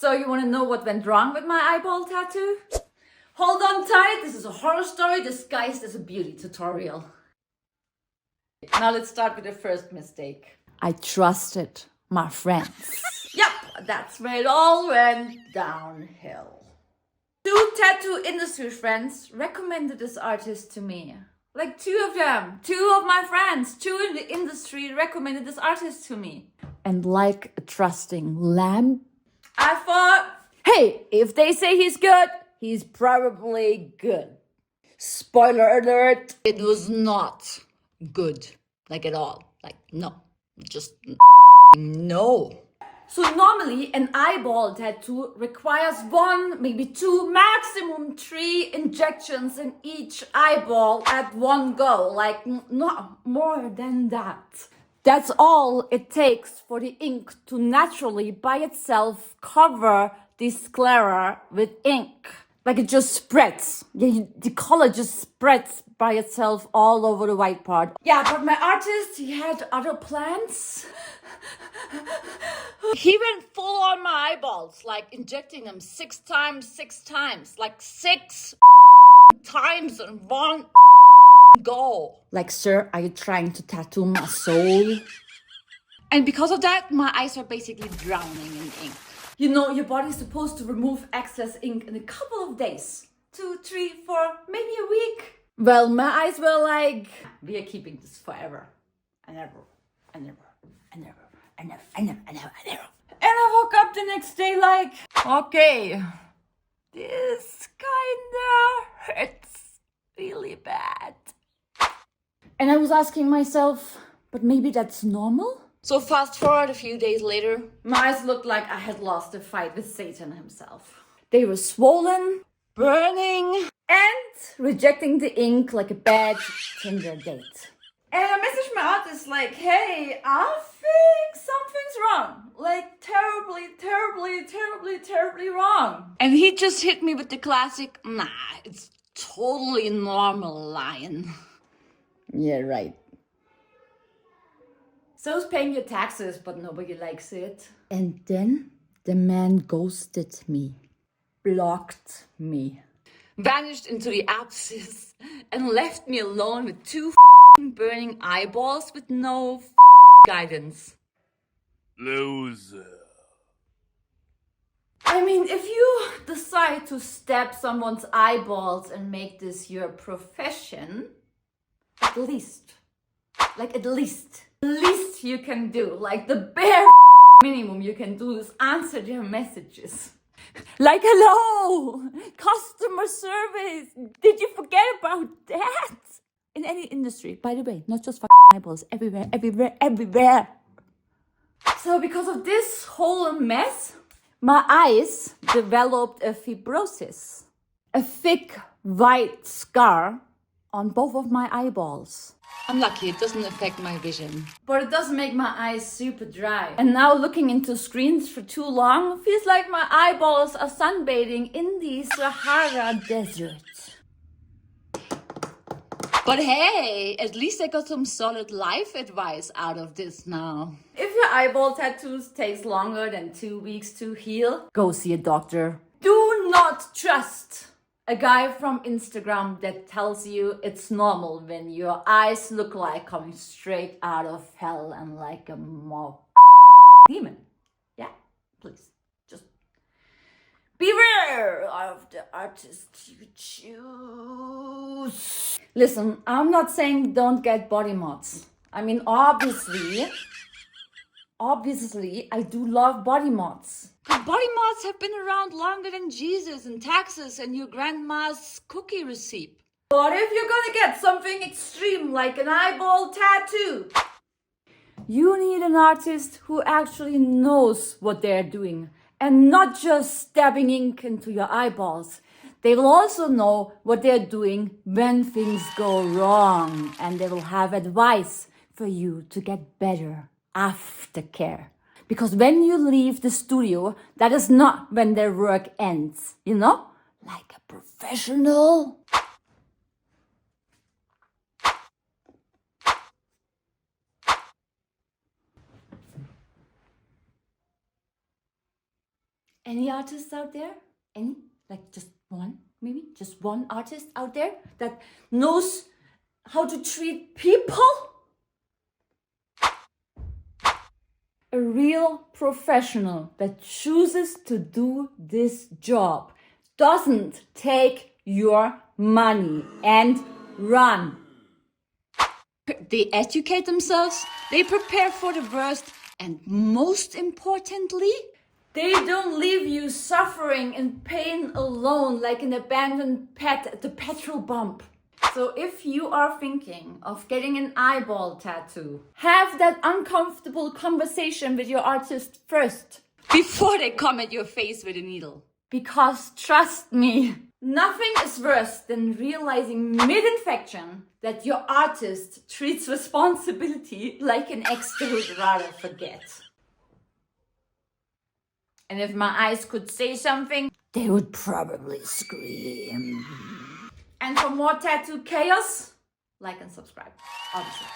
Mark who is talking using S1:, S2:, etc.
S1: So you want to know what went wrong with my eyeball tattoo? Hold on tight, this is a horror story disguised as a beauty tutorial. Now let's start with the first mistake. I trusted my friends. Yep, that's where it all went downhill. 2 tattoo industry friends recommended this artist to me. Like 2 of them, 2 of my friends, 2 in the industry recommended this artist to me. And like a trusting lamb, I thought, hey, if they say he's good, he's probably good. Spoiler alert, it was not good, like at all. Like, no, just no. So normally an eyeball tattoo requires 1, maybe 2, maximum 3 injections in each eyeball at one go. Like not more than that. That's all it takes for the ink to naturally by itself cover the sclera with ink. Like it just spreads. Yeah, the color just spreads by itself all over the white part. Yeah, but my artist, he had other plans. He went full on my eyeballs, like injecting them 6 times, like 6 times in one go. Like, sir, are you trying to tattoo my soul? And because of that, my eyes are basically drowning in ink. You know, your body's supposed to remove excess ink in a couple of days. 2, 3, 4, maybe a week. Well, my eyes were like, we are keeping this forever. I never. And I woke up the next day like, okay, this kinda hurts really bad. And I was asking myself, but maybe that's normal? So fast forward a few days later, my eyes looked like I had lost a fight with Satan himself. They were swollen, burning, and rejecting the ink like a bad Tinder date. And I messaged my artist like, hey, I think something's wrong. Like terribly wrong. And he just hit me with the classic, nah, it's totally normal line. Yeah, right. So's paying your taxes, but nobody likes it. And then the man ghosted me, blocked me, vanished into the abscess, and left me alone with 2 burning eyeballs with no guidance.
S2: Loser.
S1: I mean, if you decide to stab someone's eyeballs and make this your profession, at least you can do, like the bare minimum you can do is answer their messages. Like, hello, customer service. Did you forget about that? In any industry, by the way, not just eyeballs, everywhere. So because of this whole mess, my eyes developed a fibrosis, a thick white scar on both of my eyeballs. I'm lucky, it doesn't affect my vision. But it does make my eyes super dry. And now looking into screens for too long feels like my eyeballs are sunbathing in the Sahara Desert. But hey, at least I got some solid life advice out of this now. If your eyeball tattoos takes longer than 2 weeks to heal, go see a doctor. Do not trust a guy from Instagram that tells you it's normal when your eyes look like coming straight out of hell and like a mob demon. Yeah, please, just beware of the artist you choose. Listen, I'm not saying don't get body mods. I mean, obviously, I do love body mods. But body mods have been around longer than Jesus and taxes and your grandma's cookie recipe. But if you're gonna get something extreme like an eyeball tattoo, you need an artist who actually knows what they're doing and not just stabbing ink into your eyeballs. They will also know what they're doing when things go wrong, and they will have advice for you to get better aftercare. Because when you leave the studio, that is not when their work ends, you know? Like a professional. Any artists out there? Any? Like just one, maybe? Just one artist out there that knows how to treat people? A real professional that chooses to do this job doesn't take your money and run. They educate themselves, they prepare for the worst, and most importantly, they don't leave you suffering and pain alone like an abandoned pet at the petrol pump. So if you are thinking of getting an eyeball tattoo, have that uncomfortable conversation with your artist first, before they come at your face with a needle. Because trust me, nothing is worse than realizing mid-infection that your artist treats responsibility like an ex they would rather forget. And if my eyes could say something, they would probably scream. And for more tattoo chaos, like and subscribe, obviously.